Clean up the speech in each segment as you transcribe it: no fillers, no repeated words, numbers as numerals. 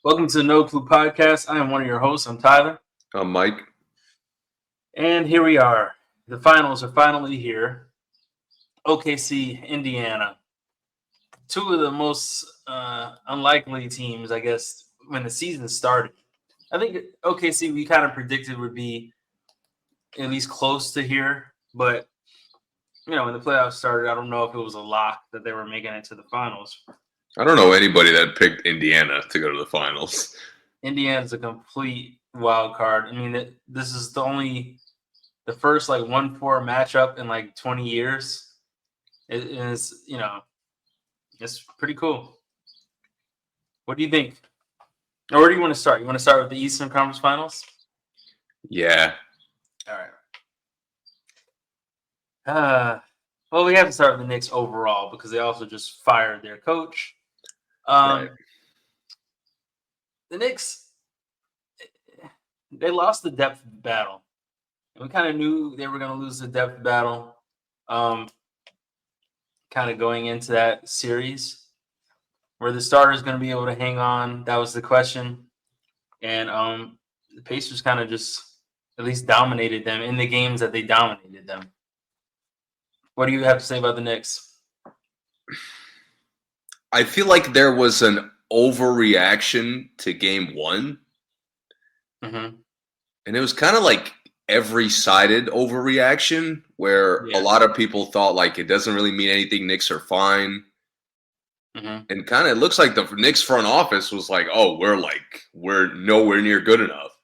Welcome to the No Clue Podcast. I am one of your hosts. I'm Tyler. I'm Mike. And here we are. The finals are finally here. OKC, Indiana. Two of the most unlikely teams, I guess, when the season started. I think OKC we kind of predicted would be at least close to here. But, when the playoffs started, I don't know if it was a lock that they were making it to the finals. I don't know anybody that picked Indiana to go to the finals. Indiana's a complete wild card. I mean, this is the first 1-4 matchup in 20 years. It is, it's pretty cool. What do you think? Or where do you want to start? You want to start with the Eastern Conference Finals? Yeah. All right. Well, we have to start with the Knicks overall because they also just fired their coach. Right. The Knicks, they lost the depth battle. And we kind of knew they were going to lose the depth battle kind of going into that series. Were the starters going to be able to hang on? That was the question. And the Pacers kind of just at least dominated them in the games that they dominated them. What do you have to say about the Knicks? I feel like there was an overreaction to game one. Mm-hmm. And it was kind of like every-sided overreaction where a lot of people thought it doesn't really mean anything. Knicks are fine. Mm-hmm. And kind of it looks like the Knicks front office was like, oh, we're nowhere near good enough.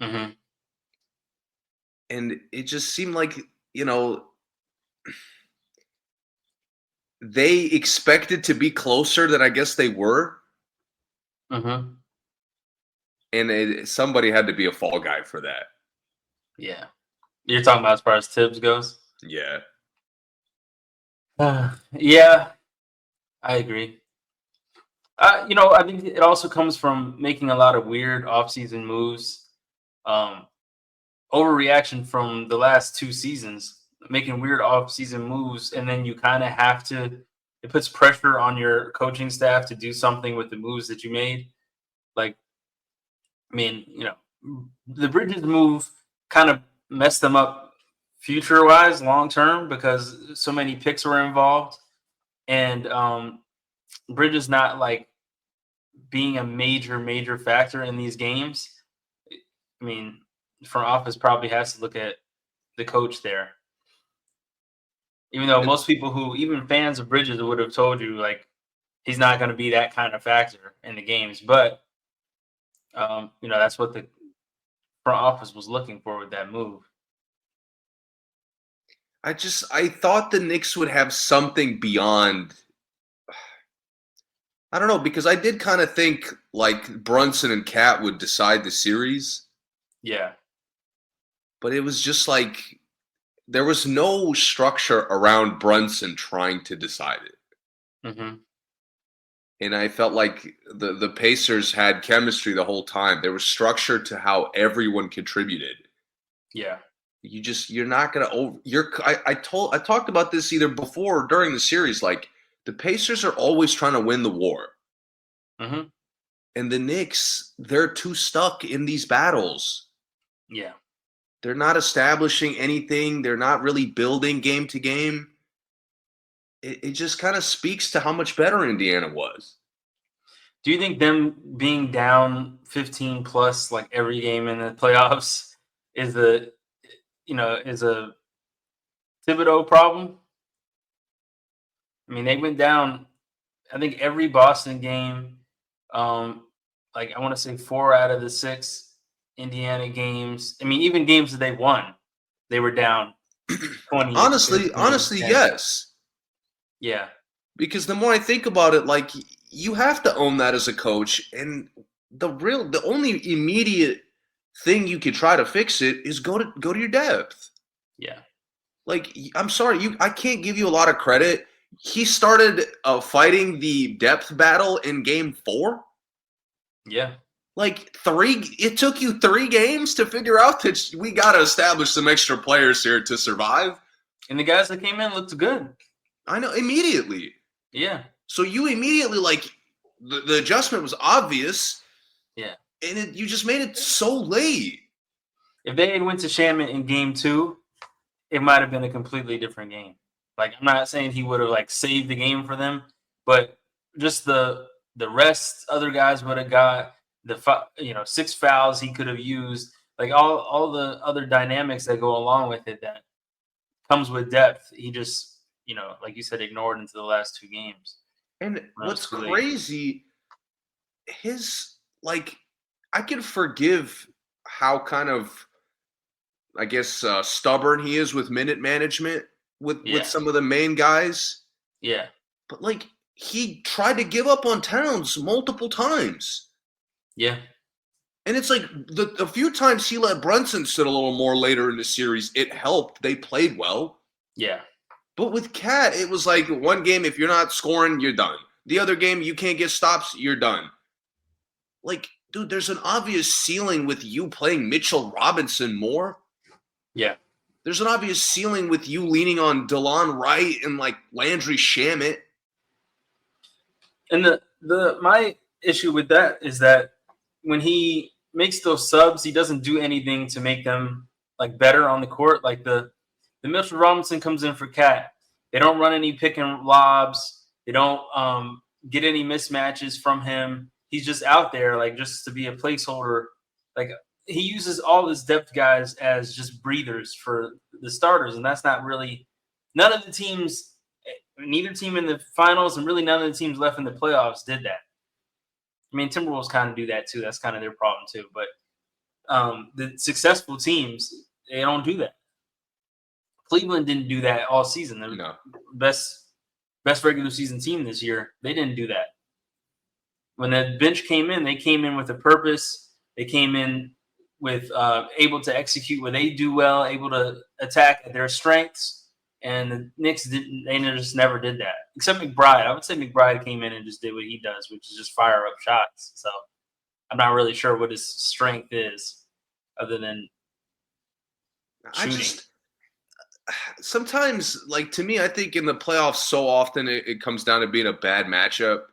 Mm-hmm. And it just seemed like, they expected to be closer than I guess they were. Mm-hmm. And somebody had to be a fall guy for that. Yeah. You're talking about as far as Tibbs goes? Yeah. Yeah, I agree. I think it also comes from making a lot of weird offseason moves. Overreaction from the last two seasons, making weird offseason moves, and then you kind of have to, it puts pressure on your coaching staff to do something with the moves that you made. The Bridges move kind of messed them up future-wise, long-term, because so many picks were involved. And Bridges not, being a major factor in these games. I mean, front office probably has to look at the coach there. Even though most people even fans of Bridges would have told you, he's not going to be that kind of factor in the games. But, that's what the front office was looking for with that move. I thought the Knicks would have something beyond. I don't know, because I did kind of think Brunson and Cat would decide the series. Yeah. But it was just there was no structure around Brunson trying to decide it. Mm-hmm. And I felt like the Pacers had chemistry the whole time. There was structure to how everyone contributed. Yeah. You're not going to I talked about this either before or during the series. The Pacers are always trying to win the war. Mm-hmm. And the Knicks, they're too stuck in these battles. Yeah. They're not establishing anything. They're not really building game to game. It just kind of speaks to how much better Indiana was. Do you think them being down 15 plus every game in the playoffs is a Thibodeau problem? I mean, they went down, I think, every Boston game. I want to say 4 out of the 6 Indiana games. I mean, even games that they won, they were down 20. Honestly, yes. Yeah. Because the more I think about it, you have to own that as a coach. And the only immediate thing you could try to fix it is go to your depth. Yeah. I'm sorry, I can't give you a lot of credit. He started fighting the depth battle in game 4. Yeah. It took you 3 games to figure out that we got to establish some extra players here to survive. And the guys that came in looked good. I know, immediately. Yeah. So you immediately, the adjustment was obvious. Yeah. And you just made it so late. If they had went to Shaman in game 2, it might have been a completely different game. Like, I'm not saying he would have like saved the game for them, but just the rest other guys would have got the 6 fouls he could have used, like all the other dynamics that go along with it that comes with depth. He just, like you said, ignored into the last 2 games. And what's crazy, I can forgive how kind of, I guess, stubborn he is with minute management with some of the main guys. Yeah. But like, he tried to give up on Towns multiple times. Yeah. And it's like a few times he let Brunson sit a little more later in the series. It helped. They played well. Yeah. But with Cat, it was like one game, if you're not scoring, you're done. The other game, you can't get stops, you're done. Like, dude, there's an obvious ceiling with you playing Mitchell Robinson more. Yeah. There's an obvious ceiling with you leaning on DeLon Wright and like Landry Shamet. And my issue with that is that when he makes those subs, he doesn't do anything to make them like better on the court. Like the Mitchell Robinson comes in for Cat. They don't run any pick and lobs. They don't get any mismatches from him. He's just out there like just to be a placeholder. Like, he uses all his depth guys as just breathers for the starters, and that's not really none of the teams. Neither team in the finals, and really none of the teams left in the playoffs did that. I mean, Timberwolves kind of do that too. That's kind of their problem too. But the successful teams, they don't do that. Cleveland didn't do that all season. The best regular season team this year, they didn't do that. When the bench came in, they came in with a purpose. They came in with able to execute what they do well, able to attack at their strengths. And the Knicks didn't. They just never did that. Except McBride. I would say McBride came in and just did what he does, which is just fire up shots. So I'm not really sure what his strength is, other than shooting. Sometimes, like, to me, I think in the playoffs, so often it comes down to being a bad matchup.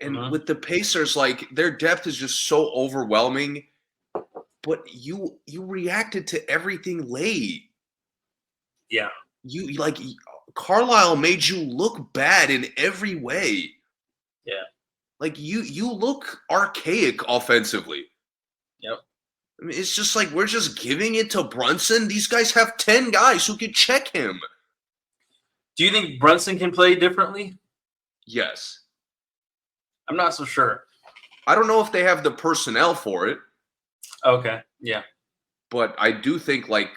And with the Pacers, like, their depth is just so overwhelming. But you reacted to everything late. Yeah. You like Carlisle made you look bad in every way. Yeah. Like you look archaic offensively. Yep. I mean, it's just like we're just giving it to Brunson. These guys have 10 guys who can check him. Do you think Brunson can play differently? Yes. I'm not so sure. I don't know if they have the personnel for it. Okay. Yeah. But I do think, like,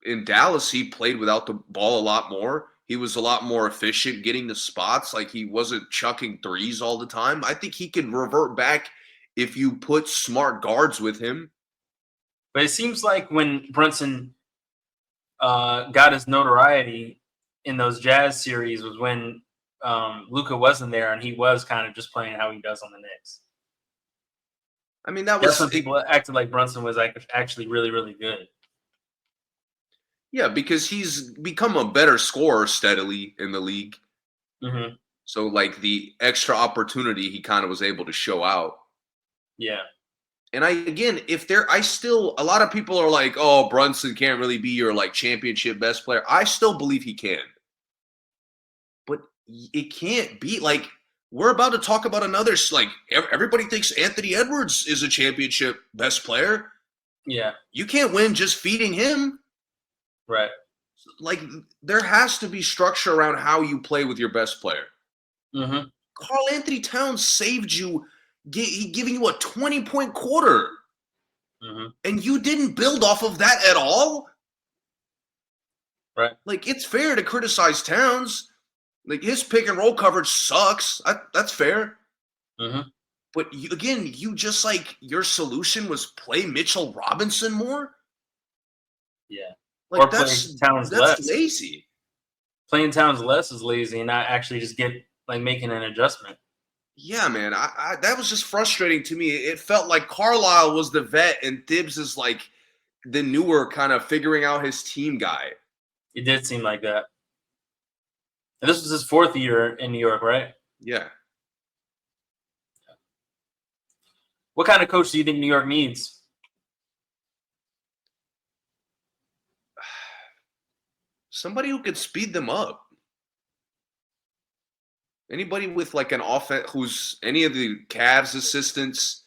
in Dallas, he played without the ball a lot more. He was a lot more efficient getting the spots. Like, he wasn't chucking threes all the time. I think he can revert back if you put smart guards with him. But it seems like when Brunson got his notoriety in those Jazz series was when Luka wasn't there, and he was kind of just playing how he does on the Knicks. I mean, that's when people acted like Brunson was actually really, really good. Yeah, because he's become a better scorer steadily in the league. Mm-hmm. So, like, the extra opportunity he kind of was able to show out. Yeah. And a lot of people are like, oh, Brunson can't really be your, like, championship best player. I still believe he can. But it can't be, like, we're about to talk about another, like, everybody thinks Anthony Edwards is a championship best player. Yeah. You can't win just feeding him. Right. Like, there has to be structure around how you play with your best player. Mm-hmm. Karl Anthony Towns saved you, giving you a 20-point quarter. Mm-hmm. And you didn't build off of that at all? Right. Like, it's fair to criticize Towns. Like, his pick and roll coverage sucks. That's fair. Mm-hmm. But you just, like, your solution was play Mitchell Robinson more? Yeah. Like, or playing Towns less. That's lazy. Playing Towns less is lazy, and not actually just making an adjustment. Yeah, man. That was just frustrating to me. It felt like Carlisle was the vet, and Thibs is like the newer kind of figuring out his team guy. It did seem like that. And this was his 4th year in New York, right? Yeah. What kind of coach do you think New York needs? Somebody who could speed them up. Anybody with like an offense who's any of the Cavs assistants.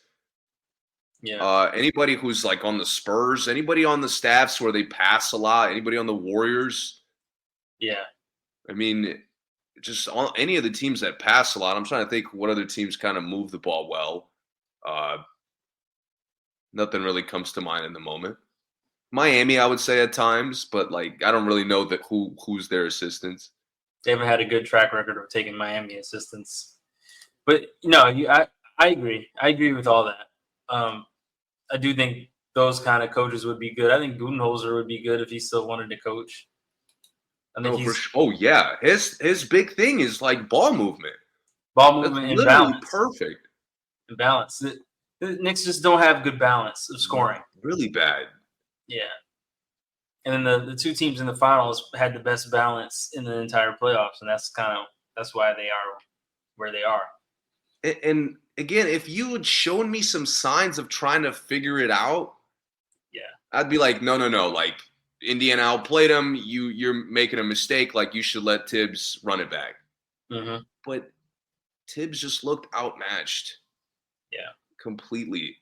Yeah. Anybody who's like on the Spurs, anybody on the staffs where they pass a lot, anybody on the Warriors. Yeah. I mean, just on any of the teams that pass a lot. I'm trying to think what other teams kind of move the ball well. Nothing really comes to mind in the moment. Miami, I would say at times, but like I don't really know that who's their assistants. They haven't had a good track record of taking Miami assistants. But no, I agree. I agree with all that. I do think those kind of coaches would be good. I think Budenholzer would be good if he still wanted to coach. I think yeah. His big thing is like ball movement. Ball movement and balance. Perfect. And balance. The Knicks just don't have good balance of scoring. Really bad. Yeah. And then the two teams in the finals had the best balance in the entire playoffs, and that's why they are where they are. And again, if you had shown me some signs of trying to figure it out, yeah, I'd be like, no. Like Indiana outplayed them. You're making a mistake. Like you should let Tibbs run it back. Mm-hmm. But Tibbs just looked outmatched. Yeah, completely.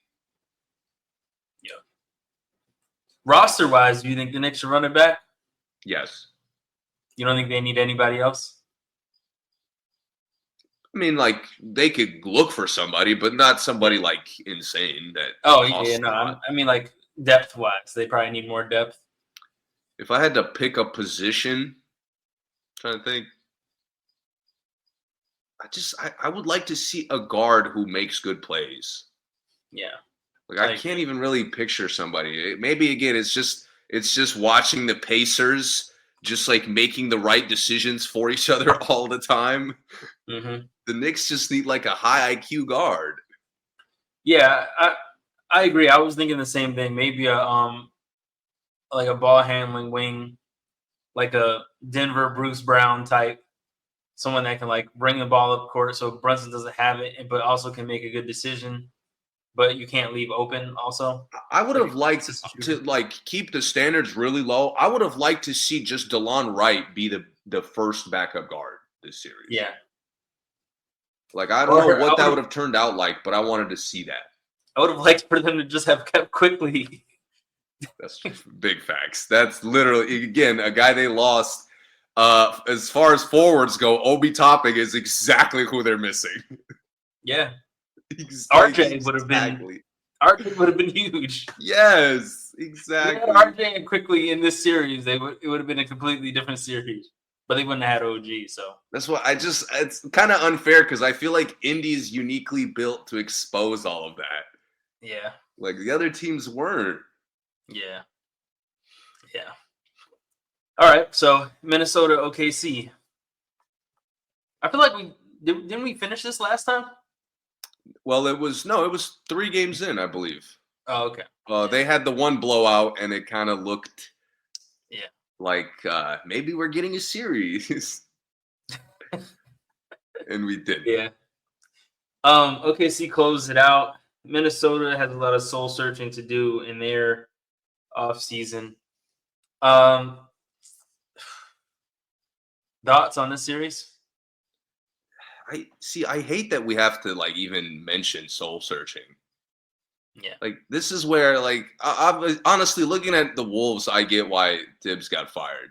Yeah. Roster-wise, do you think the Knicks should run it back? Yes. You don't think they need anybody else? I mean, like they could look for somebody, but not somebody like insane. I mean, like depth-wise, they probably need more depth. If I had to pick a position, I'm trying to think, I would like to see a guard who makes good plays. Yeah. Like I can't even really picture somebody. Maybe again, it's just watching the Pacers just like making the right decisions for each other all the time. Mm-hmm. The Knicks just need like a high IQ guard. Yeah, I agree. I was thinking the same thing. Maybe a ball handling wing, like a Denver Bruce Brown type, someone that can like bring the ball up court so Brunson doesn't have it, but also can make a good decision. But you can't leave open also. I would have liked to like keep the standards really low. I would have liked to see just DeLon Wright be the first backup guard this series. Yeah. Like I don't know what that would have turned out like, but I wanted to see that. I would have liked for them to just have kept quickly. That's big facts. That's literally again a guy they lost. As far as forwards go, Obi Toppin is exactly who they're missing. Yeah. RJ would have been huge. Yes, exactly. RJ and Quickly in this series, it would have been a completely different series. But they wouldn't have had OG, so that's what it's kind of unfair because I feel like Indy's uniquely built to expose all of that. Yeah. Like the other teams weren't. Yeah. Yeah. All right, so Minnesota OKC. I feel like didn't we finish this last time? Well, it was 3 games in, I believe. Oh, okay. They had the one blowout, and it kind of looked, like maybe we're getting a series, and we didn't. Yeah. OKC closed it out. Minnesota has a lot of soul searching to do in their offseason. Thoughts on this series? I hate that we have to like even mention soul searching. Yeah. Like this is where like I'm honestly looking at the Wolves, I get why Tibbs got fired.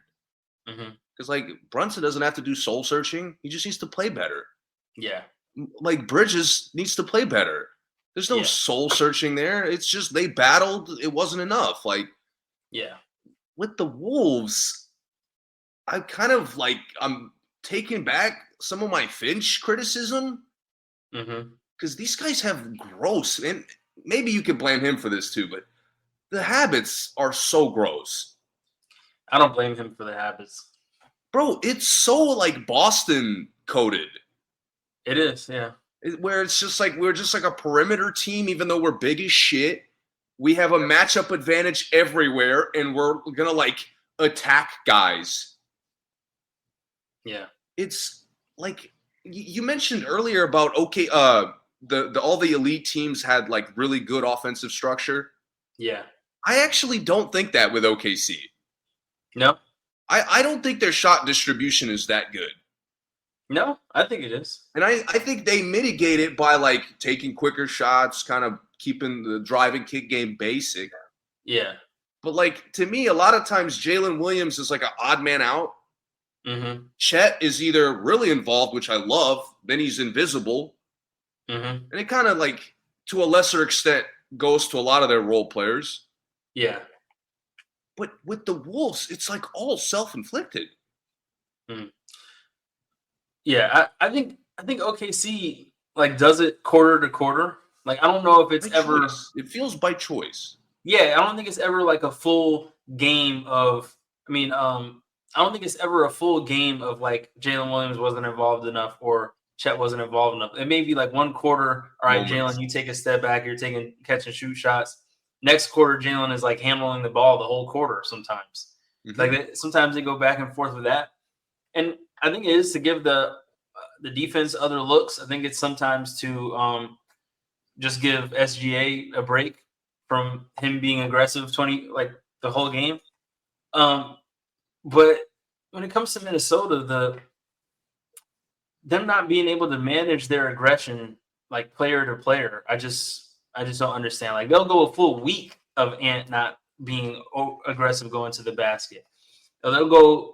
Because like Brunson doesn't have to do soul searching; he just needs to play better. Yeah. Like Bridges needs to play better. There's no soul searching there. It's just they battled. It wasn't enough. Like, with the Wolves, I'm taking back some of my Finch criticism because these guys have gross, and maybe you can blame him for this too, but the habits are so gross. I don't blame him for the habits. Bro, it's so like Boston coded. It is, yeah. Where it's just like we're just like a perimeter team, even though we're big as shit. We have a matchup advantage everywhere, and we're gonna like attack guys. Yeah. It's like you mentioned earlier about all the elite teams had like really good offensive structure. Yeah. I actually don't think that with OKC. No. I don't think their shot distribution is that good. No, I think it is. And I think they mitigate it by like taking quicker shots, kind of keeping the drive and kick game basic. Yeah. But like to me, a lot of times Jalen Williams is like an odd man out. Mm-hmm. Chet is either really involved, which I love, then he's invisible. Mm-hmm. And it kind of like, to a lesser extent, goes to a lot of their role players. Yeah. But with the Wolves, it's like all self-inflicted. Mm. Yeah, I think OKC like does it quarter to quarter. Like I don't know if it's By ever. choice. It feels by choice. Yeah, I don't think it's ever like a full game of. I don't think it's ever a full game of like Jalen Williams wasn't involved enough or Chet wasn't involved enough. It may be like one quarter. All right, Moments. Jalen, you take a step back. You're taking catch and shoot shots. Next quarter, Jalen is like handling the ball the whole quarter. Sometimes, sometimes they go back and forth with that, and I think it is to give the defense other looks. I think it's sometimes to just give SGA a break from him being aggressive the whole game. But when it comes to Minnesota, them not being able to manage their aggression like player to player, I just don't understand. Like they'll go a full week of Ant not being aggressive going to the basket. Or they'll go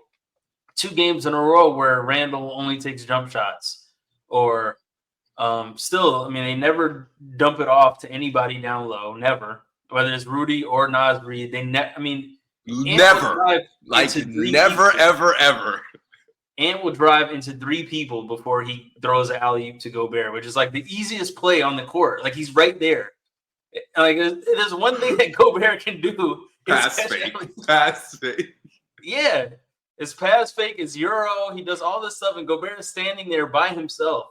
2 games in a row where Randall only takes jump shots, or still, they never dump it off to anybody down low. Never, whether it's Rudy or Naz Reid, they never, ever. Ant will drive into 3 people before he throws an alley-oop to Gobert, which is like the easiest play on the court. Like he's right there. Like there's one thing that Gobert can do. Pass fake. Yeah. It's pass fake, it's Euro. He does all this stuff, and Gobert is standing there by himself.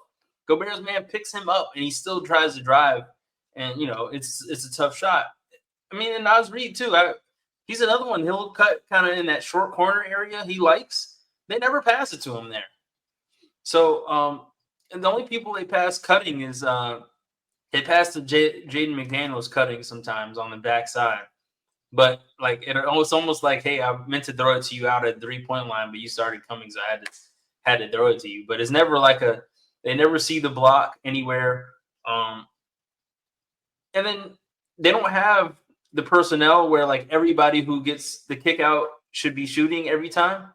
Gobert's man picks him up, and he still tries to drive. And, it's a tough shot. And Naz Reid, too. He's another one. He'll cut kind of in that short corner area he likes. They never pass it to him there. So, and the only people they pass cutting is they pass to Jaden McDaniels cutting sometimes on the backside. But like it's almost like, hey, I meant to throw it to you out at the 3-point line, but you started coming, so I had to throw it to you. But it's never like they never see the block anywhere. And then they don't have the personnel where like everybody who gets the kick out should be shooting every time.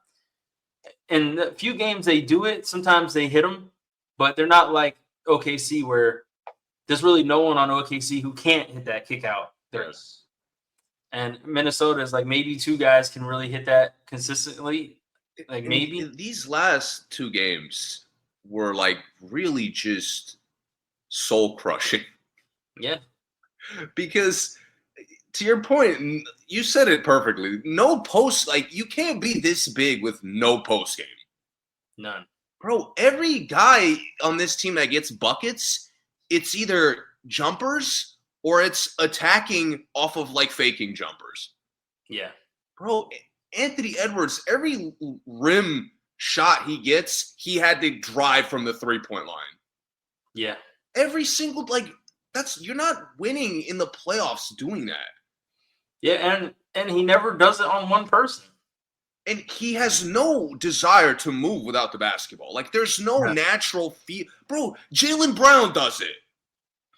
In the few games they do it, sometimes they hit them, but they're not like OKC where there's really no one on OKC who can't hit that kick out. Yes. And Minnesota is like maybe 2 guys can really hit that consistently. Like maybe these last 2 games were like really just soul crushing. Yeah. Because to your point, you said it perfectly. No post, like you can't be this big with no post game. None. Bro, every guy on this team that gets buckets, it's either jumpers or it's attacking off of like faking jumpers. Yeah. Bro, Anthony Edwards, every rim shot he gets, he had to drive from the 3-point line. Yeah. Every single, you're not winning in the playoffs doing that. Yeah, and he never does it on one person. And he has no desire to move without the basketball. Like, there's no natural feel. Bro, Jaylen Brown does it.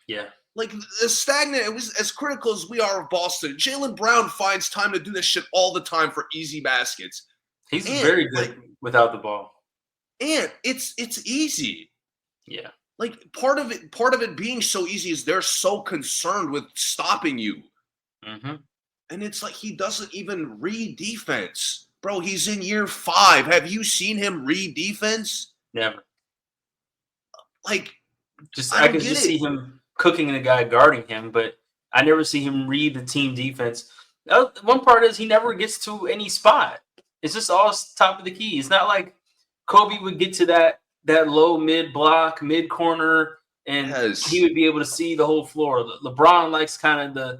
Yeah. Like, as stagnant, it was as critical as we are of Boston. Jaylen Brown finds time to do this shit all the time for easy baskets. He's very good without the ball. And it's easy. Yeah. Like, part of it being so easy is they're so concerned with stopping you. Mm-hmm. And it's like he doesn't even read defense. Bro, he's in year 5. Have you seen him read defense? Never. Like, I could just see him cooking the guy guarding him, but I never see him read the team defense. One part is he never gets to any spot. It's just all top of the key. It's not like Kobe would get to that low mid block, mid corner, and he would be able to see the whole floor. LeBron likes kind of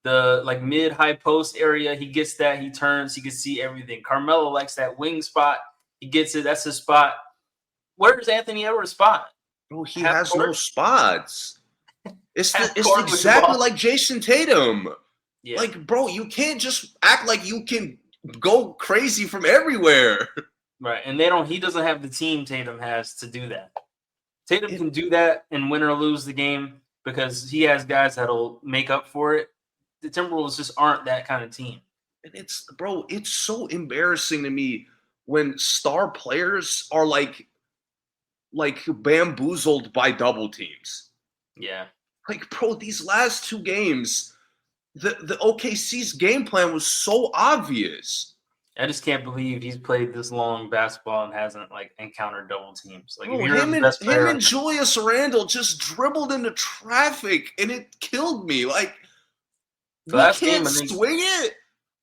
the like mid high post area. He gets that. He turns. He can see everything. Carmelo likes that wing spot. He gets it. That's his spot. Where's Anthony Edwards' spot? Bro, he has no spots. It's half it's court with the exactly ball. like Jason Tatum. Yeah. Like, bro, you can't just act like you can go crazy from everywhere. Right. And he doesn't have the team Tatum has to do that. Tatum It- can do that and win or lose the game because he has guys that'll make up for it. The Timberwolves just aren't that kind of team. And it's so embarrassing to me when star players are like bamboozled by double teams. Yeah. Like, bro, these last two games, the OKC's game plan was so obvious. I just can't believe he's played this long basketball and hasn't like encountered double teams. Like Bro, if you're the him best player, and Julius Randle just dribbled into traffic, and it killed me. Like, the we last game, can't I think swing it.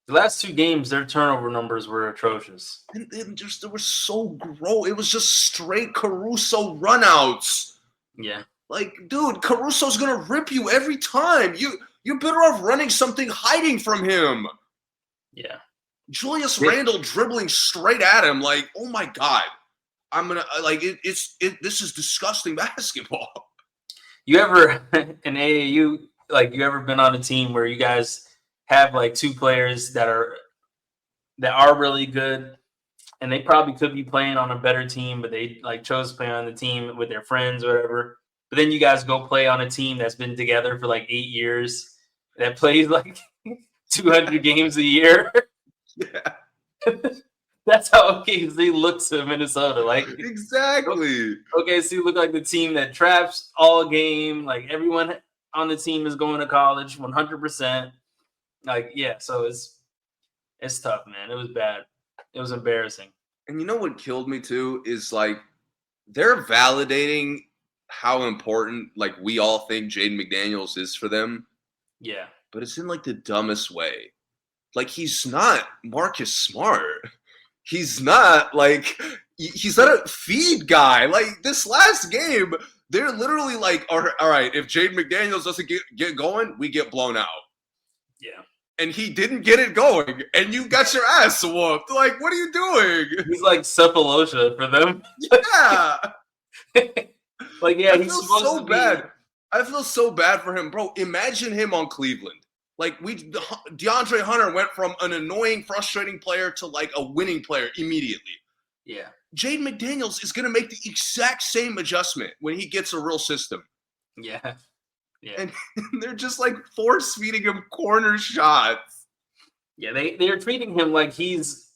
the last 2 games, their turnover numbers were atrocious. And just they were so gross. It was just straight Caruso runouts. Yeah. Like, dude, Caruso's gonna rip you every time. You're better off running something, hiding from him. Yeah. Julius Randle dribbling straight at him, like, oh my god, I'm gonna like it. This is disgusting basketball. You ever in AAU, like you ever been on a team where you guys have like 2 players that are really good, and they probably could be playing on a better team, but they like chose to play on the team with their friends or whatever. But then you guys go play on a team that's been together for like 8 years that plays like 200 games a year. Yeah, That's how OKC looks to Minnesota. Like exactly. OKC look like the team that traps all game. Like everyone on the team is going to college 100%. Like, yeah, so it's tough, man. It was bad. It was embarrassing. And you know what killed me too is like they're validating how important like we all think Jaden McDaniels is for them, Yeah. but it's in like the dumbest way. Like, he's not Marcus Smart. He's not like he's not a feed guy. Like, this last game, they're literally like, all right, if Jaden McDaniels doesn't get going, we get blown out. Yeah. And he didn't get it going, and you got your ass whooped. Like, what are you doing? He's like Cephalosha for them. Yeah. Like, yeah, I he's feel supposed so to be. bad. I feel so bad for him, bro. Imagine him on Cleveland. Like, DeAndre Hunter went from an annoying, frustrating player to like a winning player immediately. Yeah. Jaden McDaniels is going to make the exact same adjustment when he gets a real system. Yeah. Yeah. And they're just like force feeding him corner shots. Yeah, they're treating him like he's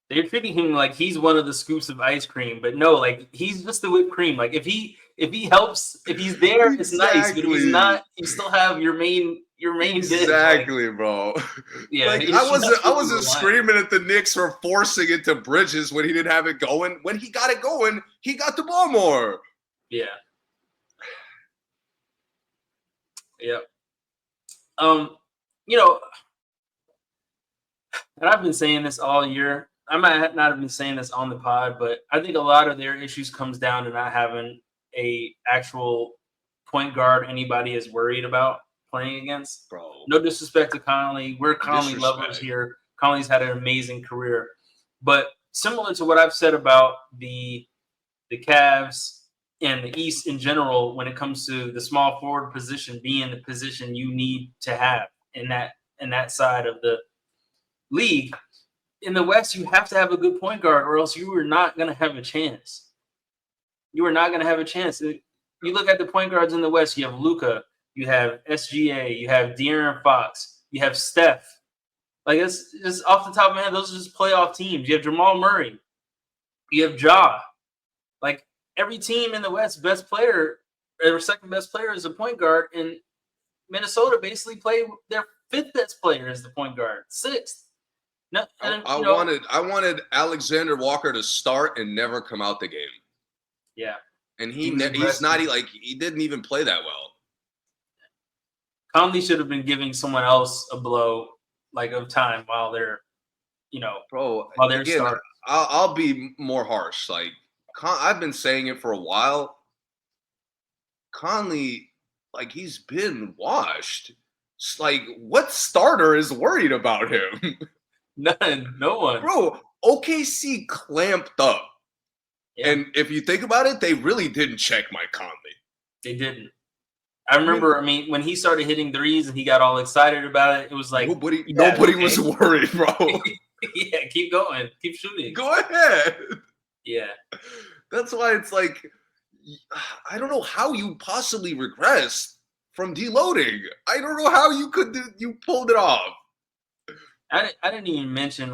one of the scoops of ice cream, but no, like he's just the whipped cream. Like if he helps, if he's there, it's nice. But if he's not, you still have your main Exactly, like, bro. Yeah, like I wasn't screaming at the Knicks for forcing it to Bridges when he didn't have it going. When he got it going, he got the ball more. Yeah. Yeah. You know, and I've been saying this all year. I might not have been saying this on the pod, but I think a lot of their issues comes down to not having a actual point guard anybody is worried about playing against. Bro. No disrespect to Conley. We're Conley lovers here. Conley's had an amazing career. But similar to what I've said about the Cavs and the East in general, when it comes to the small forward position being the position you need to have in that side of the league, in the West, you have to have a good point guard, or else you are not going to have a chance. You are not going to have a chance. You look at the point guards in the West. You have Luka, you have SGA, you have De'Aaron Fox, you have Steph. Like, it's just off the top of my head, those are just playoff teams. You have Jamal Murray, you have Ja. Like, every team in the West, best player or second best player is a point guard, and Minnesota basically played their fifth best player as the point guard, sixth. No, I wanted Alexander Walker to start and never come out the game. Yeah, and he didn't even play that well. Conley should have been giving someone else a blow of time while they're, bro. While they're starting. I'll be more harsh. Like, I've been saying it for a while. Conley, like, he's been washed. It's like, what starter is worried about him? None. No one. Bro, OKC clamped up. Yeah. And if you think about it, they really didn't check Mike Conley. They didn't. I remember, when he started hitting threes and he got all excited about it, it was like nobody was worried, bro. Yeah, keep going, keep shooting. Go ahead. Yeah, that's why it's like I don't know how you possibly regressed from deloading. I don't know how you pulled it off. I didn't even mention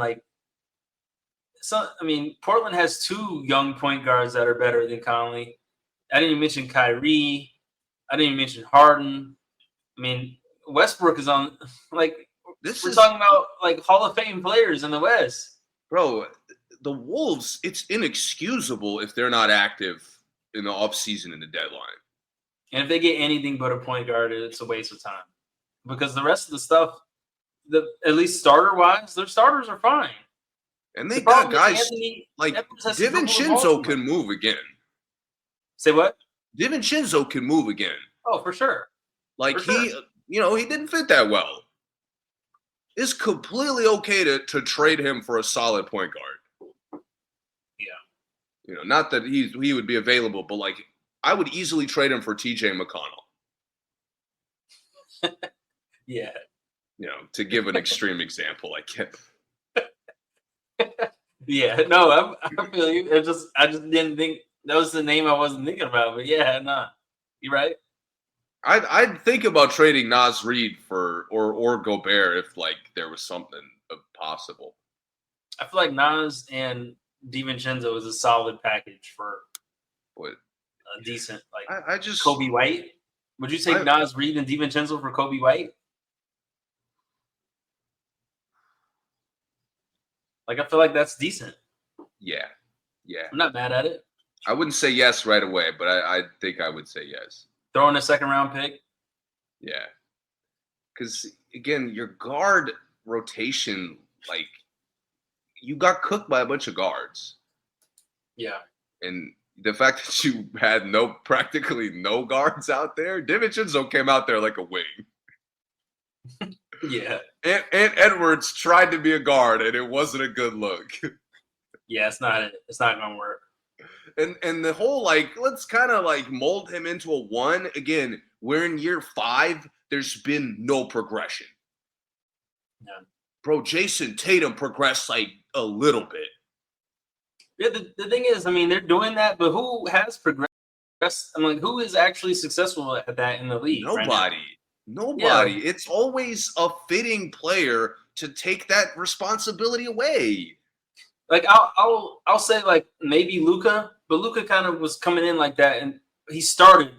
Portland has 2 young point guards that are better than Conley. I didn't even mention Kyrie. I didn't even mention Harden. Westbrook is on we're talking about Hall of Fame players in the West. Bro, the Wolves, it's inexcusable if they're not active in the offseason and the deadline. And if they get anything but a point guard, it's a waste of time. Because the rest of the stuff, at least starter-wise, their starters are fine. And they got guys like DiVincenzo can move again. Say what? DiVincenzo can move again. Oh, for sure. He didn't fit that well. It's completely okay to trade him for a solid point guard. Yeah. Not that he would be available, but I would easily trade him for TJ McConnell. Yeah. To give an extreme example, I can't. Yeah, no, I feel you. I just didn't think that was the name I wasn't thinking about. But yeah, nah, you're right. I'd think about trading Naz Reid or Gobert if there was something possible. I feel like Naz and DiVincenzo is a solid package for a decent Kobe White. Would you take Naz Reid and DiVincenzo for Kobe White? I feel like that's decent. Yeah. I'm not mad at it. I wouldn't say yes right away, but I think I would say yes. Throw in a second-round pick? Yeah. Because, again, your guard rotation, you got cooked by a bunch of guards. Yeah. And the fact that you had practically no guards out there, DiVincenzo came out there like a wing. Yeah. And Edwards tried to be a guard, and it wasn't a good look. Yeah, it's not going to work. And the whole, let's kind of, mold him into a 1. Again, we're in year 5. There's been no progression. Yeah. Bro, Jason Tatum progressed, a little bit. Yeah, the thing is, they're doing that, but who has progressed? Who is actually successful at that in the league? Nobody. Nobody. Yeah. It's always a fitting player to take that responsibility away. I'll say maybe Luka, but Luka kind of was coming in like that, and he started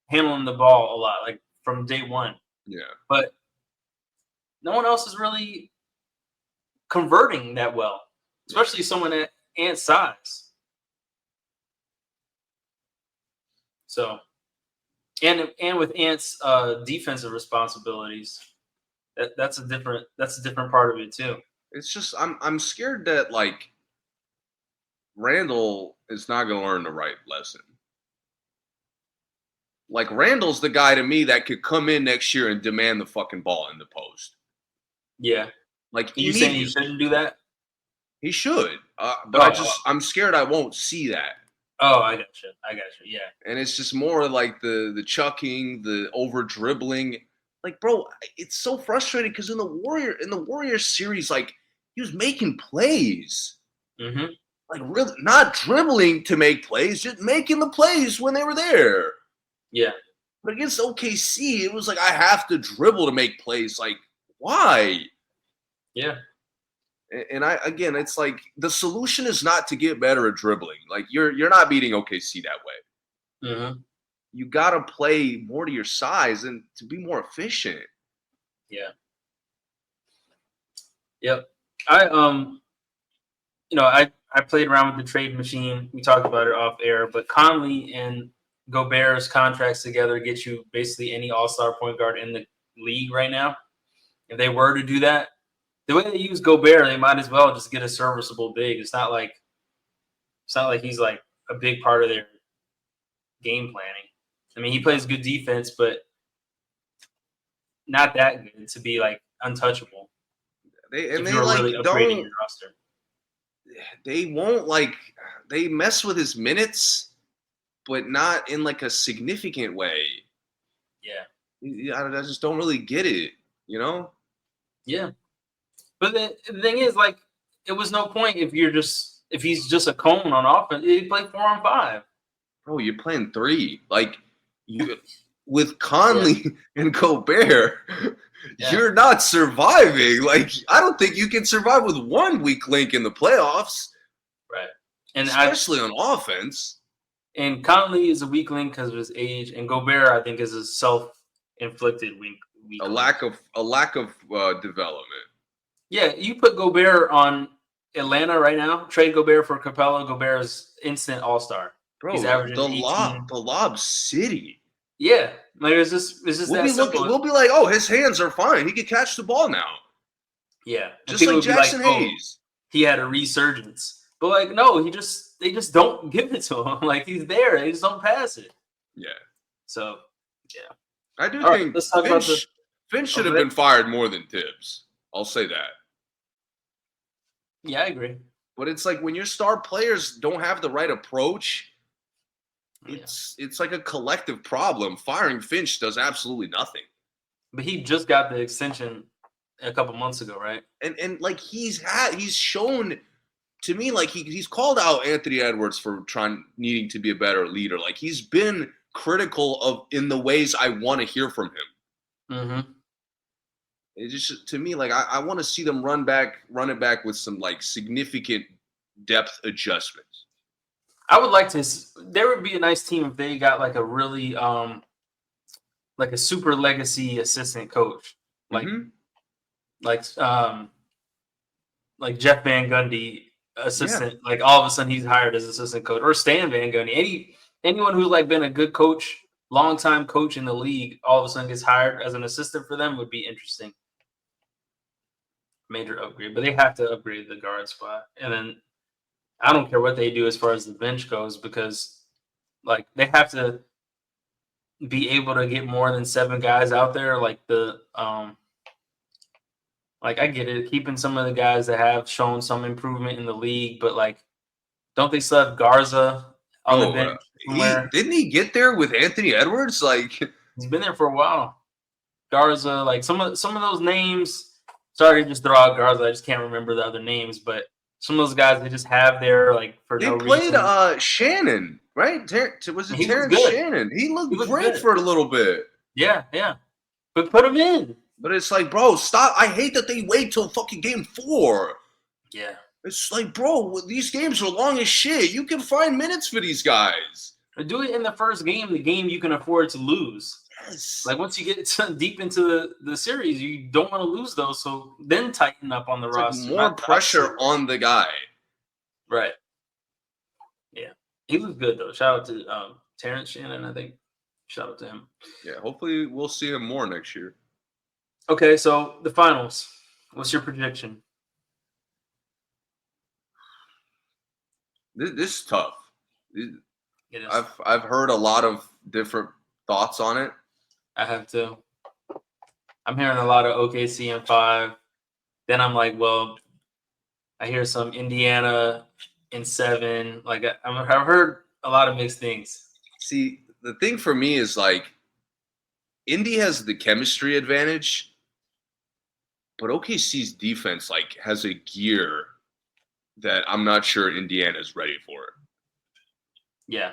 handling the ball a lot, from day one. Yeah. But no one else is really converting that well, especially someone at Ant's size. So, and with Ant's defensive responsibilities, that's a different part of it too. It's just I'm scared that Randall is not going to learn the right lesson. Randall's the guy to me that could come in next year and demand the fucking ball in the post. Yeah. You saying he shouldn't do that? He should. But I'm scared I won't see that. Oh, I got you. Yeah. And it's just more the chucking, the over dribbling. Bro, it's so frustrating because in the Warrior series, he was making plays. Mm-hmm. Really not dribbling to make plays, just making the plays when they were there. Yeah. But against OKC, it was I have to dribble to make plays. Why? Yeah. And it's the solution is not to get better at dribbling. You're not beating OKC that way. Mm-hmm. You got to play more to your size and to be more efficient. Yeah. Yep. I played around with the trade machine. We talked about it off air, but Conley and Gobert's contracts together get you basically any all-star point guard in the league right now. If they were to do that, the way they use Gobert, they might as well just get a serviceable big. It's not like he's a big part of their game planning. He plays good defense, but not that good to be untouchable. They won't they mess with his minutes, but not in a significant way. Yeah. I just don't really get it, you know? Yeah. But the thing is, like, it was no point if he's just a cone on offense. He played 4-on-5. Bro, you're playing 3. Like, you with Yeah. Conley and Gobert, Yeah. you're not surviving. Like, I don't think you can survive with one weak link in the playoffs, Right. And especially on offense. And Conley is a weak link because of his age, and Gobert, I think, is a self-inflicted weak A link. lack of development. Yeah, you put Gobert on Atlanta right now. Trade Gobert for Capella. Gobert is instant all-star. Bro, He's averaging 18. the lob city. Yeah, like it's just We'll that be simple. we'll be like, oh, his hands are fine. He can catch the ball now. Yeah, Just like Jackson Hayes. He had a resurgence, but like no, they just don't give it to him. Like he's there, they just don't pass it. Yeah. So yeah, I do All think let's talk about Finch should have been fired more than Tibbs. I'll say that. Yeah, I agree. But it's like when your star players don't have the right approach, it's like a collective problem. Firing Finch does absolutely nothing. But he just got the extension a couple months ago, right? And like he's shown to me like he's called out Anthony Edwards for needing to be a better leader. Like he's been critical of in the ways I want to hear from him. Mm-hmm. It just to me like I want to see them run it back with some like significant depth adjustments. I would like to. There would be a nice team if they got like a really like a super legacy assistant coach, like like Jeff Van Gundy assistant. Yeah. Like all of a sudden he's hired as assistant coach, or Stan Van Gundy. Anyone who's like been a good coach, long time coach in the league, all of a sudden gets hired as an assistant for them would be interesting. Major upgrade, but they have to upgrade the guard spot, and then I don't care what they do as far as the bench goes because, like, they have to be able to get more than 7 guys out there. Like like I get it, keeping some of the guys that have shown some improvement in the league, but like, don't they still have Garza on the bench? Didn't he get there with Anthony Edwards? Like he's been there for a while. Garza, like some of those names. Sorry to just throw out Garza. I just can't remember the other names, but some of those guys they just have there like for no reason. They played Shannon, right? Was it Terrence Shannon? He looked great for a little bit. Yeah. But put him in. But it's like, bro, stop. I hate that they wait till fucking game 4. Yeah. It's like, bro, these games are long as shit. You can find minutes for these guys. Do it in the first game, the game you can afford to lose. Yes. Like once you get deep into the series, you don't want to lose those. So then tighten up on the roster. Like more pressure on the guy. Right. Yeah. He was good though. Shout out to Terrence Shannon, I think. Shout out to him. Yeah, hopefully we'll see him more next year. Okay, so the finals. What's your prediction? This is tough. It is. I've heard a lot of different thoughts on it. I have to. I'm hearing a lot of OKC in 5. Then I'm like, well, I hear some Indiana in 7. Like I've heard a lot of mixed things. See, the thing for me is like, Indy has the chemistry advantage, but OKC's defense like has a gear that I'm not sure Indiana's ready for. Yeah.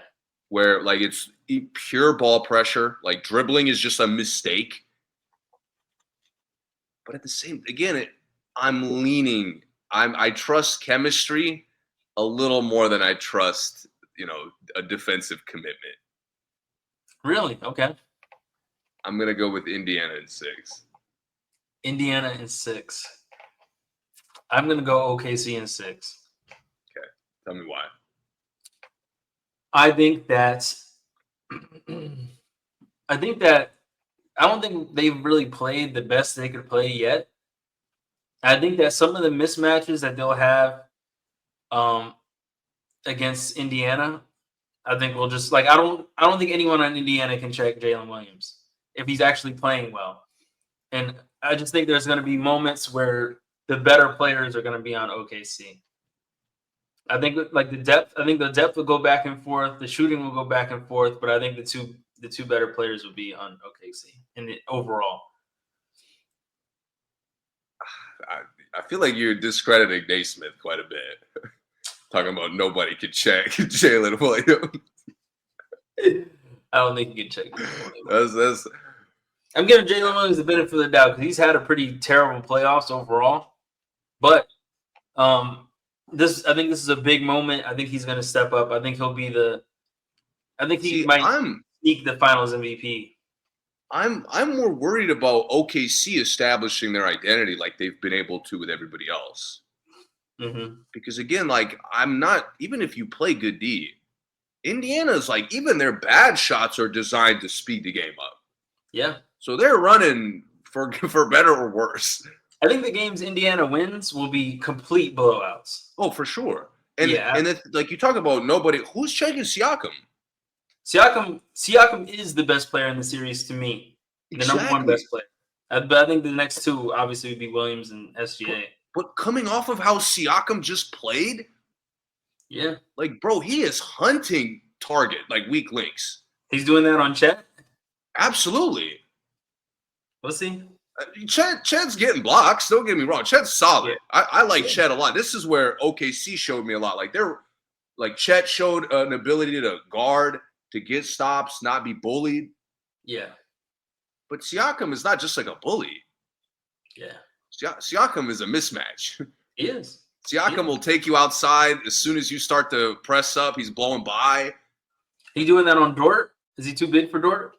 Where like it's pure ball pressure, like dribbling is just a mistake. But at the same, again, I trust chemistry a little more than I trust, a defensive commitment. Really? Okay. I'm gonna go with Indiana in 6. Indiana in 6. I'm gonna go OKC in 6. Okay. Tell me why. I think that I don't think they've really played the best they could play yet. I think that some of the mismatches that they'll have against Indiana, I think will just like I don't think anyone on Indiana can check Jalen Williams if he's actually playing well. And I just think there's going to be moments where the better players are going to be on OKC. I think like the depth will go back and forth. The shooting will go back and forth, but I think the two the two better players would be on OKC in the overall. I feel like you're discrediting Naismith quite a bit. Talking about nobody can check Jalen Williams. I don't think you can check. That's I'm giving Jalen Williams the benefit of the doubt because he's had a pretty terrible playoffs overall. But I think this is a big moment. I think he's going to step up. I think he'll be might sneak the Finals MVP. I'm more worried about OKC establishing their identity like they've been able to with everybody else. Mm-hmm. Because again, like I'm not even if you play good D, Indiana's like even their bad shots are designed to speed the game up. Yeah. So they're running for better or worse. I think the games Indiana wins will be complete blowouts. Oh, for sure. And like you talk about nobody who's checking Siakam. Siakam is the best player in the series to me. Exactly. The number one best player. But I think the next two obviously would be Williams and SGA. But coming off of how Siakam just played, yeah, like bro, he is hunting target like weak links. He's doing that on Chet. Absolutely. We'll see. Chet's getting blocks. Don't get me wrong. Chet's solid. Yeah. I like Chet a lot. This is where OKC showed me a lot. Like Chet showed an ability to guard, to get stops, not be bullied. Yeah. But Siakam is not just like a bully. Yeah. Siakam is a mismatch. He is. Siakam will take you outside as soon as you start to press up. He's blowing by. He doing that on Dort? Is he too big for Dort?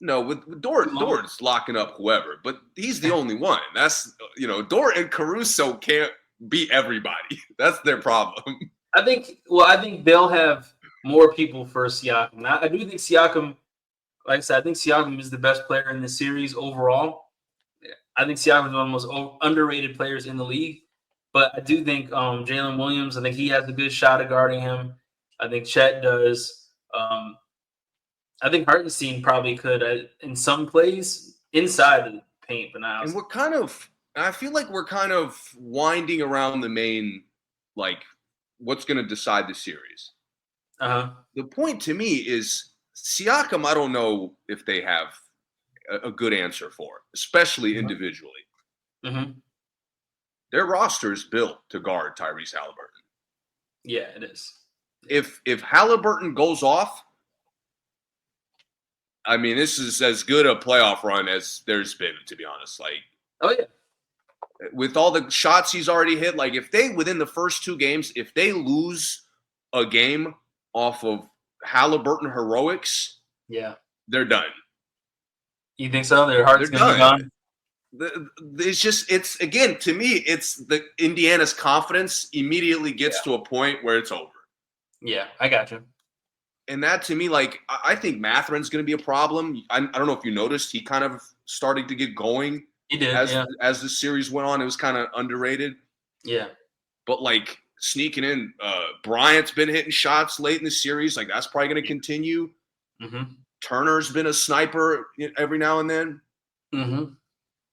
No, with Dort's locking up whoever, but he's the only one. That's Dort and Caruso can't beat everybody. That's their problem. I think they'll have more people for Siakam. Now, I do think Siakam, like I said, I think Siakam is the best player in the series overall. I think Siakam is one of the most underrated players in the league. But I do think Jalen Williams, I think he has a good shot at guarding him. I think Chet does. I think Hartenstein probably could in some plays inside the paint, but not. And I feel like we're kind of winding around the main, like, what's going to decide the series. The point to me is Siakam, I don't know if they have a good answer for, especially individually. Mm-hmm. Their roster is built to guard Tyrese Haliburton. Yeah, it is. If Haliburton goes off, I mean, this is as good a playoff run as there's been, to be honest. Like, oh yeah, with all the shots he's already hit, like if they within the first two games, if they lose a game off of Haliburton heroics, yeah, they're done. You think so? Their heart's gonna be gone. It's again to me, it's the Indiana's confidence immediately gets to a point where it's over. Yeah, I got you. And that to me, like, I think Matherin's going to be a problem. I don't know if you noticed, he kind of started to get going. He did, as the series went on. It was kind of underrated. Yeah. But, like, sneaking in, Bryant's been hitting shots late in the series. Like, that's probably going to continue. Mm-hmm. Turner's been a sniper every now and then. Mm-hmm.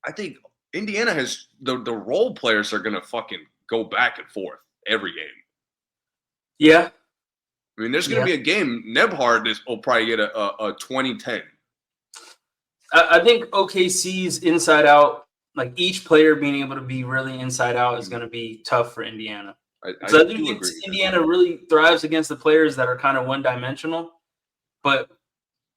I think Indiana has – the role players are going to fucking go back and forth every game. Yeah. I mean, there's going to be a game. Nebhard will probably get a 20-10. I think OKC's inside out, like each player being able to be really inside out is going to be tough for Indiana. I do think Indiana really thrives against the players that are kind of one-dimensional. But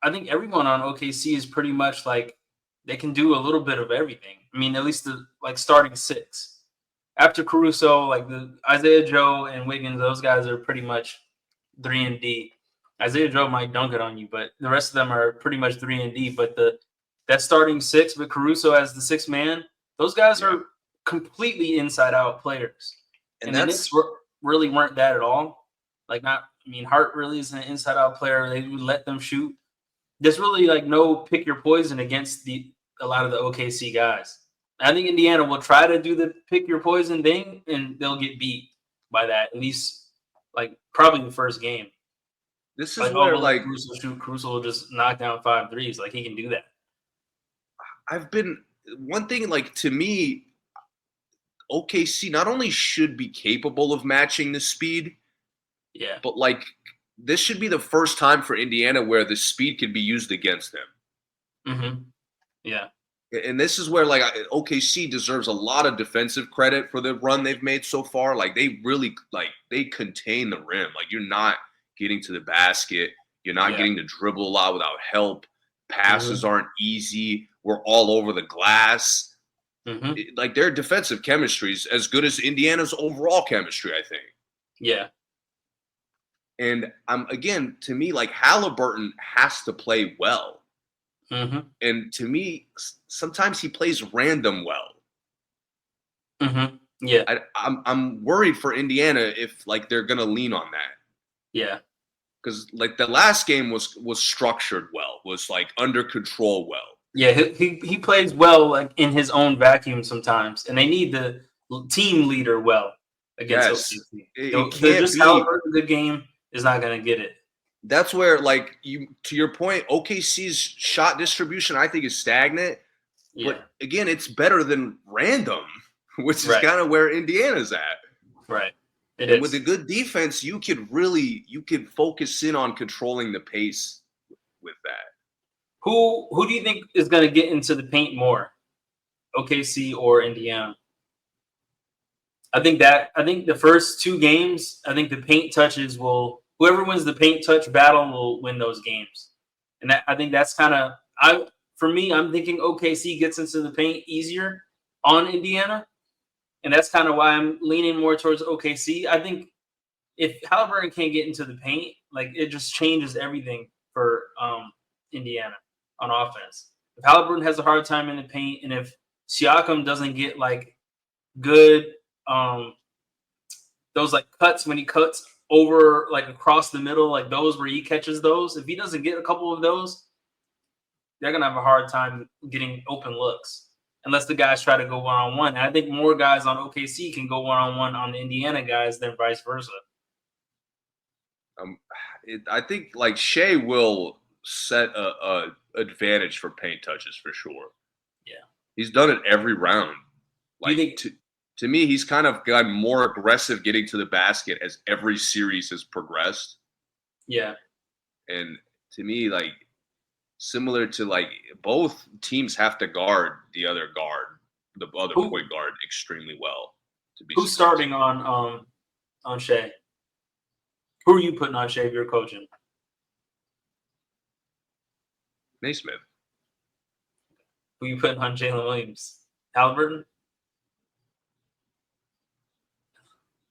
I think everyone on OKC is pretty much like they can do a little bit of everything. I mean, at least the starting six. After Caruso, like the Isaiah Joe and Wiggins, those guys are pretty much 3 and D. Isaiah Joe might dunk it on you, but the rest of them are pretty much 3 and D. But that starting six with Caruso as the sixth man, those guys are completely inside out players. And the Knicks really weren't that at all. Hart really is an inside out player. They would let them shoot. There's really like no pick your poison against a lot of the OKC guys. I think Indiana will try to do the pick your poison thing, and they'll get beat by that, at least like probably the first game. This is where like Caruso will just knock down 5 threes. Like he can do that. One thing, like to me, OKC not only should be capable of matching the speed, yeah, but like this should be the first time for Indiana where the speed could be used against them. Mm-hmm. Yeah. And this is where like OKC deserves a lot of defensive credit for the run they've made so far. Like they really they contain the rim. Like you're not getting to the basket. You're not getting to dribble a lot without help. Passes aren't easy. We're all over the glass. Like their defensive chemistry is as good as Indiana's overall chemistry, I think. Yeah. And again, to me, like Haliburton has to play well. And to me, sometimes he plays random well. Yeah. I'm worried for Indiana if like they're gonna lean on that. Yeah. Because like the last game was structured well, was like under control well. Yeah, he plays well like in his own vacuum sometimes, and they need the team leader well against OKC. It Just Haliburton, a good game is not gonna get it. That's where, like, to your point, OKC's shot distribution, I think, is stagnant. Yeah. But again, it's better than random, which is kind of where Indiana's at. Right. With a good defense, you could focus in on controlling the pace with that. Who do you think is going to get into the paint more, OKC or Indiana? I think the first two games, I think the paint touches will. Whoever wins the paint touch battle will win those games. And I think that's kind of for me, I'm thinking OKC gets into the paint easier on Indiana. And that's kind of why I'm leaning more towards OKC. I think if Haliburton can't get into the paint, like it just changes everything for Indiana on offense. If Haliburton has a hard time in the paint, and if Siakam doesn't get like good those like cuts when he cuts over like across the middle, like those where he catches those, if he doesn't get a couple of those, they're gonna have a hard time getting open looks unless the guys try to go one-on-one. And I think more guys on OKC can go one-on-one on the Indiana guys than vice versa. I think like Shai will set a advantage for paint touches for sure. Yeah, he's done it every round. Like to me, he's kind of gotten more aggressive getting to the basket as every series has progressed. Yeah, and to me, like similar to like both teams have to guard the other point guard extremely well. Who's starting on Shai? Who are you putting on Shai if you're coaching? Naismith. Who you putting on Jalen Williams? Haliburton?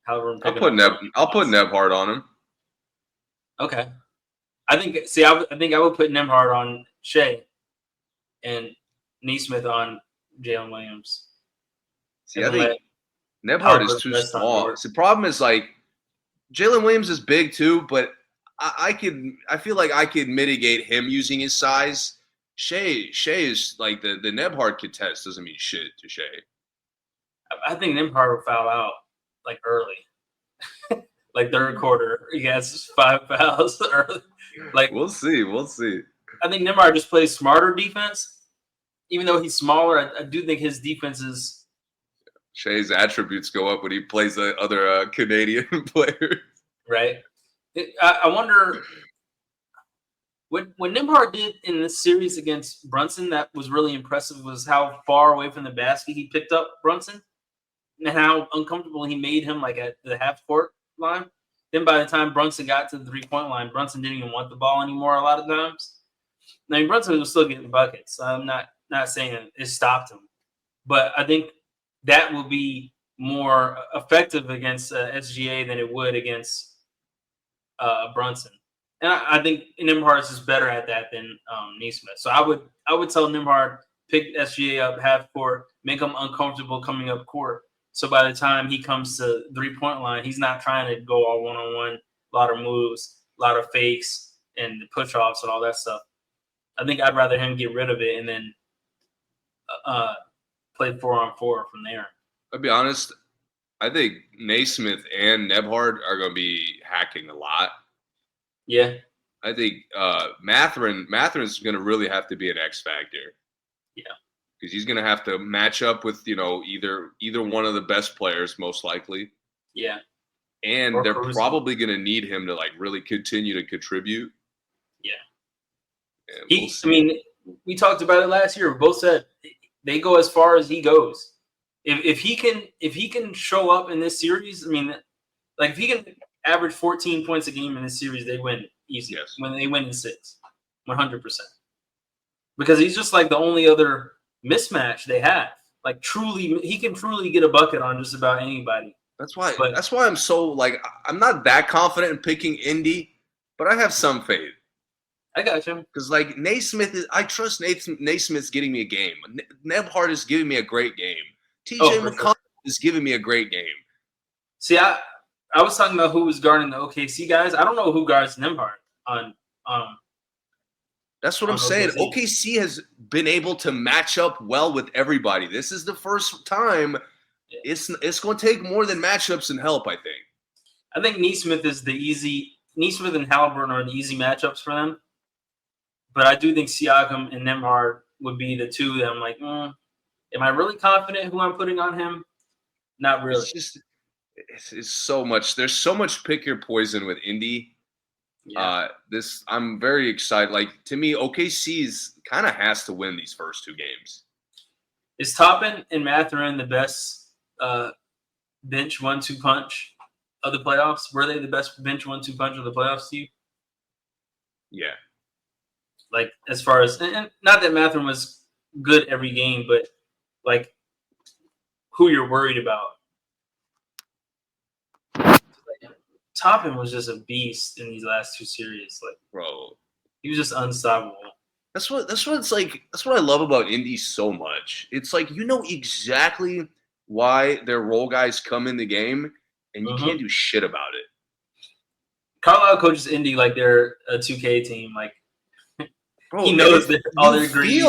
I'll put Nebhard on him. Okay. I think I would put Nembhard on Shai and Naismith on Jalen Williams. See, I think Nebhard is too small. The problem is like Jalen Williams is big too, but I feel like I could mitigate him using his size. Shai is like the Nebhard contest doesn't mean shit to Shai. I think Nembhard will foul out like early. Like third quarter. He has 5 fouls early. Like we'll see. I think Nembhard just plays smarter defense. Even though he's smaller, I do think his defense is Shai's attributes go up when he plays the other Canadian players. Right. I wonder what Nembhard did in this series against Brunson that was really impressive was how far away from the basket he picked up Brunson and how uncomfortable he made him like at the half court line. Then by the time Brunson got to the 3-point line, Brunson didn't even want the ball anymore a lot of times. I mean, Brunson was still getting buckets. So I'm not saying it stopped him. But I think that will be more effective against SGA than it would against Brunson. And I think Nembhard is better at that than Naismith. So I would tell Nembhard, pick SGA up half court, make him uncomfortable coming up court. So by the time he comes to 3-point line, he's not trying to go all one-on-one, a lot of moves, a lot of fakes, and push-offs and all that stuff. I think I'd rather him get rid of it and then play 4-on-4 from there. I'll be honest. I think Naismith and Nebhard are going to be hacking a lot. Yeah. I think Matherin's going to really have to be an X factor. Yeah. Because he's going to have to match up with, either one of the best players, most likely. Yeah. and Or they're Caruso. probably going to need him to like really continue to contribute. Yeah. And we'll I see. mean, we talked about it last year. We both said they go as far as he goes. If he can show up in this series, I mean, like if he can average 14 points a game in this series, they win easy. Yes. When they win in 6, 100%. Because he's just like the only other mismatch they have. Like he can truly get a bucket on just about anybody. That's why I'm so like I'm not that confident in picking Indy, but I have some faith. I got you. Because like I trust Naismith's getting me a game. Nebhard is giving me a great game. TJ McConnell is giving me a great game. See, I was talking about who was guarding the OKC guys. I don't know who guards Nembhard on. That's what I'm saying. OKC has been able to match up well with everybody. This is the first time. Yeah. It's going to take more than matchups and help, I think. I think Nesmith and Haliburton are the easy matchups for them. But I do think Siakam and Nembhard would be the two that I'm like, am I really confident who I'm putting on him? Not really. It's so much. There's so much pick your poison with Indy. Yeah. I'm very excited. Like, to me, OKC's kind of has to win these first 2 games. Is Toppin and Mathurin the best bench 1-2 punch of the playoffs? Were they the best bench 1-2 punch of the playoffs to you? Yeah. Like, as far as, and not that Mathurin was good every game, but like who you're worried about. Toppin was just a beast in these last 2 series. Like, bro, he was just unstoppable. That's what it's like. That's what I love about Indy so much. It's like you know exactly why their role guys come in the game, and you can't do shit about it. Carlisle coaches Indy like they're a 2K team. Like, bro, he knows that all their greens.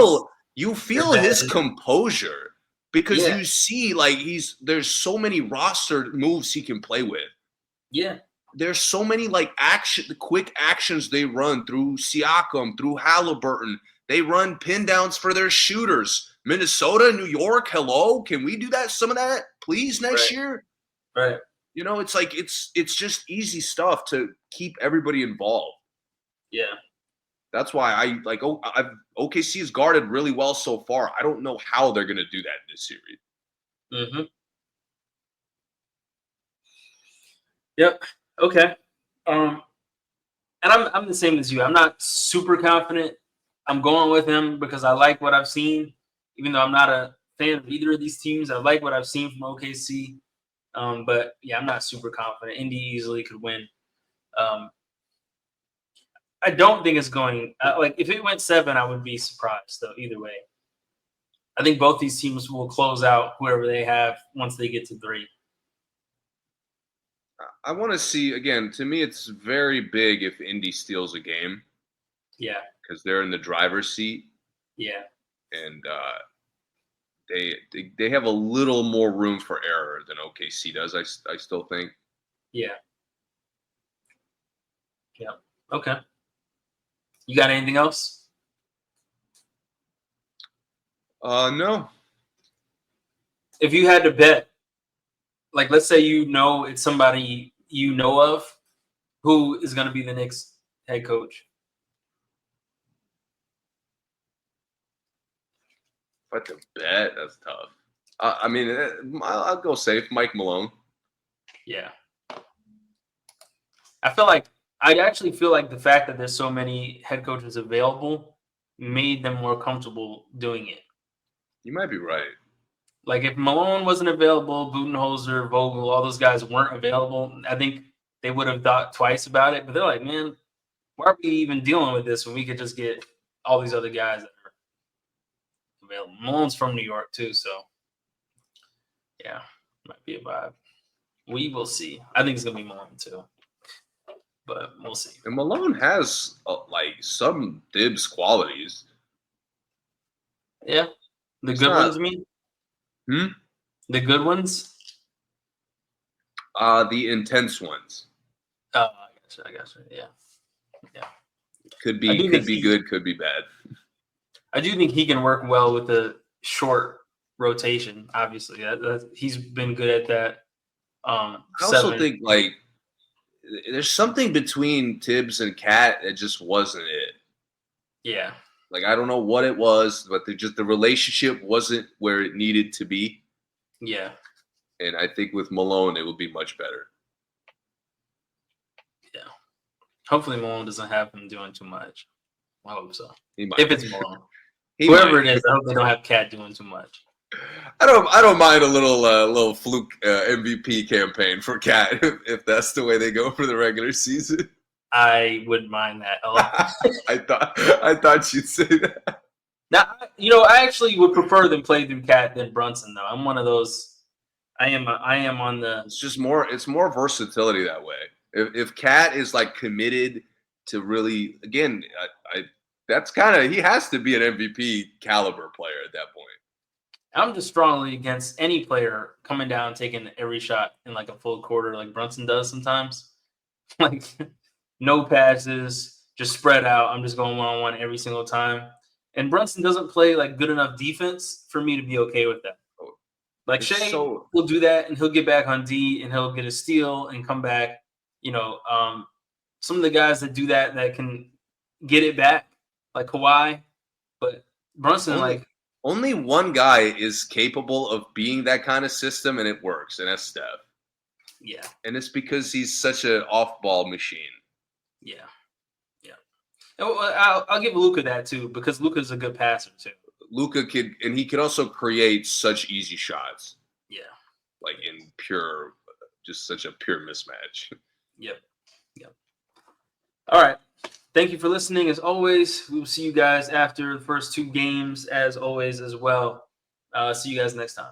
You feel his composure because you see like there's so many roster moves he can play with. Yeah. There's so many like the quick actions they run through Siakam, through Haliburton. They run pin downs for their shooters. Minnesota, New York, hello, can we do that? Some of that, please, next year. Right. You know, it's like it's just easy stuff to keep everybody involved. Yeah. That's why I like. OKC has guarded really well so far. I don't know how they're going to do that in this series. Mm-hmm. Yep. Okay. And I'm the same as you. I'm not super confident. I'm going with him because I like what I've seen, even though I'm not a fan of either of these teams. I like what I've seen from OKC. But yeah, I'm not super confident. Indy easily could win. I don't think it's going like if it went 7, I would be surprised though. Either way, I think both these teams will close out whoever they have once they get to 3. I want to see again. To me, it's very big if Indy steals a game. Yeah, because they're in the driver's seat. Yeah, and they have a little more room for error than OKC does. I still think. Yeah. Yeah. Okay. You got anything else? No. If you had to bet, like let's say it's somebody you know of, who is going to be the next head coach? If I had to bet, that's tough. I mean, I'll go safe. Mike Malone. Yeah. I actually feel like the fact that there's so many head coaches available made them more comfortable doing it. You might be right. Like if Malone wasn't available, Budenholzer, Vogel, all those guys weren't available, I think they would have thought twice about it. But they're like, man, why are we even dealing with this when we could just get all these other guys that are available? Malone's from New York too, so yeah, might be a vibe. We will see. I think it's gonna be Malone too, but we'll see. And Malone has like some dibs qualities. Yeah, the good ones, you mean? The good ones? The intense ones. Oh, I guess. Yeah. Could be good, could be bad. I do think he can work well with the short rotation. Obviously, he's been good at that. I also 7. think like there's something between Tibbs and Cat that just wasn't it. Yeah. Like I don't know what it was, but the relationship wasn't where it needed to be. Yeah. And I think with Malone, it will be much better. Yeah. Hopefully Malone doesn't have him doing too much. I hope so. He might. If it's Malone. He Whoever might. it is, I hope they don't have Cat doing too much. I don't mind a little fluke MVP campaign for Cat if that's the way they go for the regular season. I wouldn't mind that a lot. I thought you'd say that. Now, I actually would prefer them play through Cat than Brunson, though. I'm one of those. I am on the. It's just more. It's more versatility that way. If Cat is like committed to really, again, that's kind of he has to be an MVP caliber player at that point. I'm just strongly against any player coming down taking every shot in like a full quarter like Brunson does sometimes. Like no passes, just spread out. I'm just going one-on-one every single time. And Brunson doesn't play like good enough defense for me to be okay with that. Like Shai will do that and he'll get back on D and he'll get a steal and come back. Some of the guys that do that can get it back, like Kawhi, but Brunson only one guy is capable of being that kind of system, and it works, and that's Steph. Yeah. And it's because he's such an off-ball machine. Yeah. I'll give Luka that, too, because Luka's a good passer, too. Luka he could also create such easy shots. Yeah. Like in just such a pure mismatch. Yep. All right. Thank you for listening. As always, we will see you guys after the first 2 games, as always, as well. See you guys next time.